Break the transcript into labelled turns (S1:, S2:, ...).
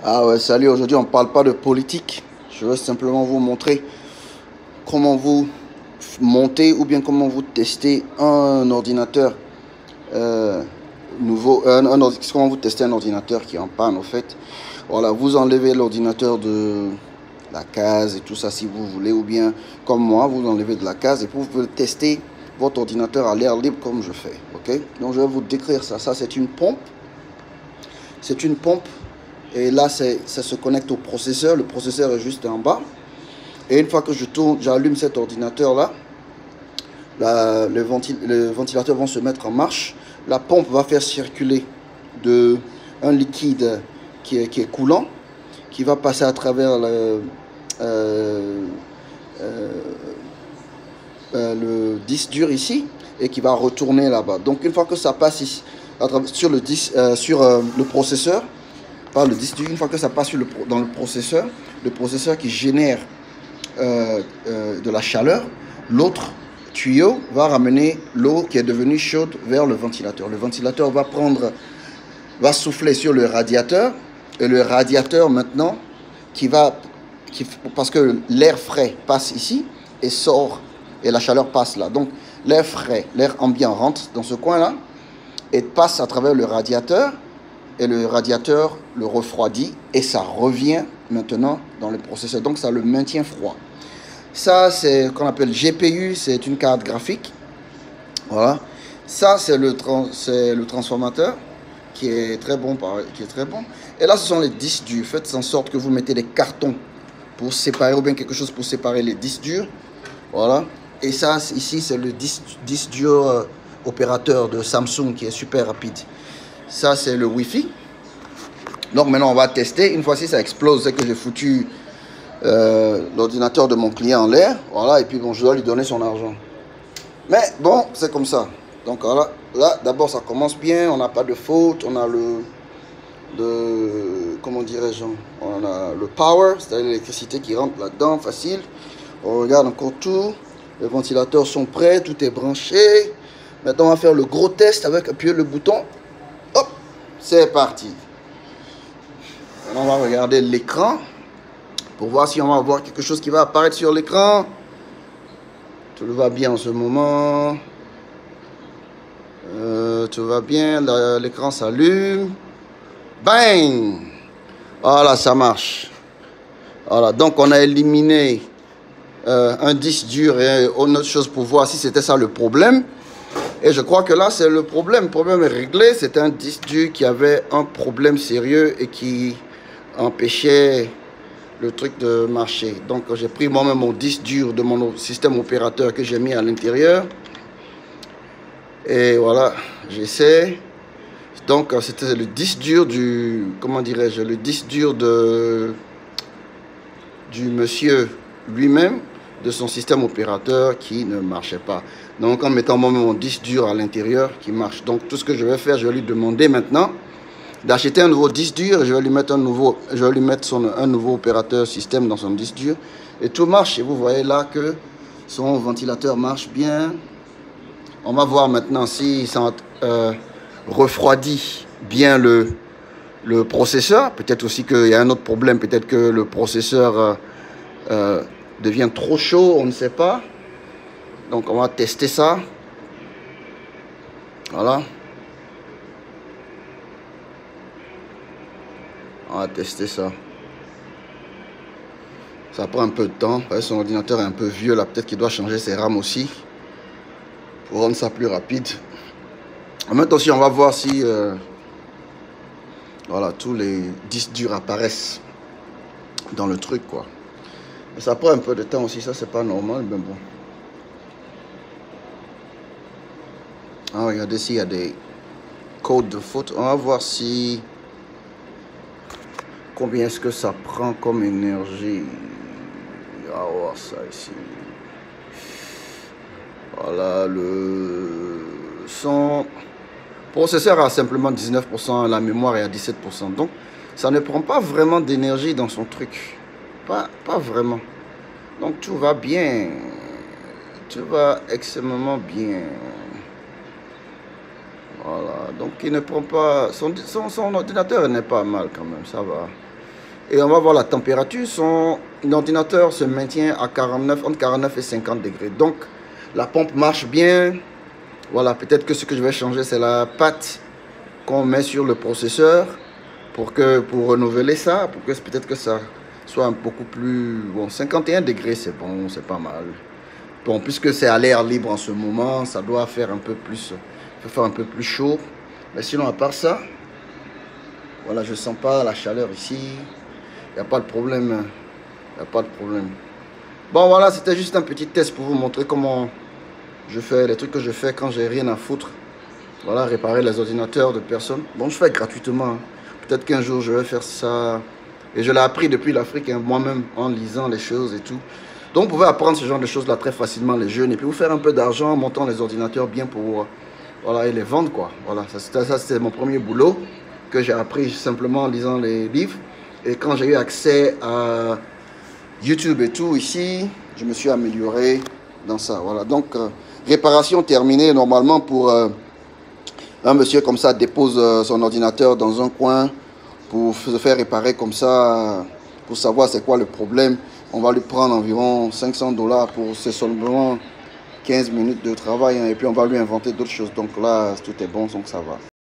S1: Ah ouais, salut, aujourd'hui on parle pas de politique. Je veux simplement vous montrer comment vous montez ou bien comment vous testez un ordinateur euh, nouveau, comment vous testez un ordinateur qui est en panne au fait. Voilà, vous enlevez l'ordinateur de la case et tout ça si vous voulez, ou bien comme moi, vous enlevez de la case et vous pouvez tester votre ordinateur à l'air libre comme je fais. Ok? Donc je vais vous décrire ça. Ça c'est une pompe. C'est une pompe. Et là, ça se connecte au processeur. Le processeur est juste en bas. Et une fois que je tourne, j'allume cet ordinateur-là, les ventilateurs vont se mettre en marche. La pompe va faire circuler un liquide qui est coulant, qui va passer à travers euh, le disque dur ici et qui va retourner là-bas. Donc une fois que ça passe ici, sur le processeur, par le disque dur, une fois que ça passe dans le processeur qui génère de la chaleur, l'autre tuyau va ramener l'eau qui est devenue chaude vers le ventilateur. Le ventilateur va souffler sur le radiateur et le radiateur maintenant parce que l'air frais passe ici et sort et la chaleur passe là. Donc l'air frais, l'air ambiant rentre dans ce coin-là et passe à travers le radiateur et le radiateur le refroidit et ça revient maintenant dans le processeur. Donc ça le maintient froid. Ça c'est ce qu'on appelle GPU, c'est une carte graphique. Voilà. Ça c'est le transformateur qui est très bon. Et là ce sont les disques durs. Faites en sorte que vous mettez des cartons pour séparer ou bien quelque chose pour séparer les disques durs. Voilà. Et ça ici c'est le disque dur opérateur de Samsung qui est super rapide. Ça c'est le Wi-Fi. Donc maintenant on va tester. Une fois si ça explose, c'est que j'ai foutu l'ordinateur de mon client en l'air. Voilà, et puis bon, je dois lui donner son argent. Mais bon, c'est comme ça. Donc voilà, là d'abord ça commence bien, on n'a pas de faute, on a comment dirais-je, on a le power, c'est-à-dire l'électricité qui rentre là-dedans, facile. On regarde encore tout, les ventilateurs sont prêts, tout est branché. Maintenant on va faire le gros test avec appuyer le bouton. Hop, c'est parti. Maintenant on va regarder l'écran pour voir si on va voir quelque chose qui va apparaître sur l'écran. Tout va bien en ce moment. Tout va bien, l'écran s'allume. Bang! Voilà, ça marche. Voilà, donc on a éliminé un disque dur et une autre chose pour voir si c'était ça le problème. Et je crois que là, c'est le problème. Le problème est réglé. C'était un disque dur qui avait un problème sérieux et qui empêchait le truc de marcher. Donc, j'ai pris moi-même mon disque dur de mon système opérateur que j'ai mis à l'intérieur. Et voilà, j'essaie. Donc, c'était le disque dur comment dirais-je, le disque dur du monsieur lui-même, de son système opérateur qui ne marchait pas. Donc en mettant moi-même mon disque dur à l'intérieur qui marche. Donc tout ce que je vais faire, je vais lui demander maintenant d'acheter un nouveau disque dur et je vais lui mettre un nouveau opérateur système dans son disque dur. Et tout marche. Et vous voyez là que son ventilateur marche bien. On va voir maintenant si ça refroidit bien le processeur. Peut-être aussi qu'il y a un autre problème. Peut-être que le processeur devient trop chaud, on ne sait pas. Donc on va tester ça. Voilà. On va tester ça. Ça prend un peu de temps. Son ordinateur est un peu vieux là. Peut-être qu'il doit changer ses RAM aussi pour rendre ça plus rapide. En même temps aussi, on va voir si voilà, tous les disques durs apparaissent dans le truc quoi. Mais ça prend un peu de temps aussi, ça c'est pas normal, mais bon. Ah, regardez s'il y a des codes de faute. On va voir si combien est-ce que ça prend comme énergie. On va voir ça ici. Voilà, son processeur a simplement 19%, la mémoire est à 17%. Donc ça ne prend pas vraiment d'énergie dans son truc. Pas vraiment. Donc tout va bien. Tout va extrêmement bien. Voilà. Donc il ne prend pas... Son ordinateur n'est pas mal quand même. Ça va. Et on va voir la température. Son ordinateur se maintient à 49, entre 49 et 50 degrés. Donc, la pompe marche bien. Voilà, peut-être que ce que je vais changer, c'est la pâte qu'on met sur le processeur pour renouveler ça, pour que peut-être que ça soit beaucoup plus... Bon, 51 degrés, c'est bon, c'est pas mal. Bon, puisque c'est à l'air libre en ce moment, ça doit faire un peu plus, chaud. Mais sinon, à part ça, voilà, je sens pas la chaleur ici. Il n'y a pas de problème. Il n'y a pas de problème. Bon, voilà, c'était juste un petit test pour vous montrer comment je fais, les trucs que je fais quand j'ai rien à foutre. Voilà, réparer les ordinateurs de personnes. Bon, je fais gratuitement. Hein. Peut-être qu'un jour, je vais faire ça. Et je l'ai appris depuis l'Afrique, hein, moi-même, en lisant les choses et tout. Donc, vous pouvez apprendre ce genre de choses-là très facilement, les jeunes. Et puis, vous faire un peu d'argent en montant les ordinateurs bien pour... Voilà, et les vendre, quoi. Voilà, ça c'était mon premier boulot que j'ai appris simplement en lisant les livres. Et quand j'ai eu accès à YouTube et tout ici, je me suis amélioré dans ça. Voilà, donc, réparation terminée normalement pour... un monsieur comme ça dépose son ordinateur dans un coin pour se faire réparer comme ça, pour savoir c'est quoi le problème. On va lui prendre environ 500 $, pour c'est seulement 15 minutes de travail, hein, et puis on va lui inventer d'autres choses. Donc là, tout est bon, donc ça va.